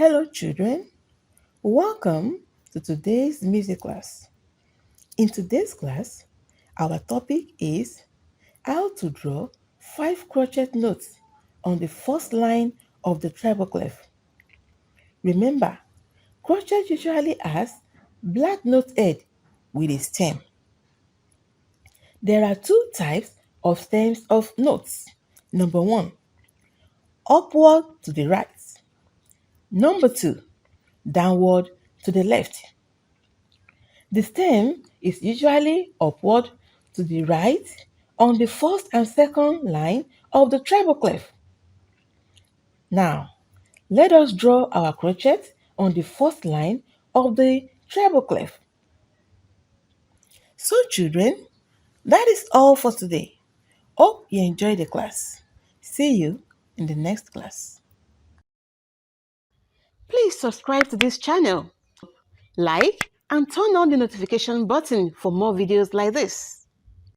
Hello children, welcome to today's music class. In today's class, our topic is how to draw 5 crochet notes on the first line of the treble clef. Remember, crochet usually has black note head with a stem. There are two types of stems of notes. Number 1, upward to the right. Number 2, downward to the left. The stem is usually upward to the right on the first and second line of the treble clef. Now, let us draw our crochet on the first line of the treble clef. So children, that is all for today. Hope you enjoyed the class. See you in the next class. Please subscribe to this channel, like and turn on the notification button for more videos like this.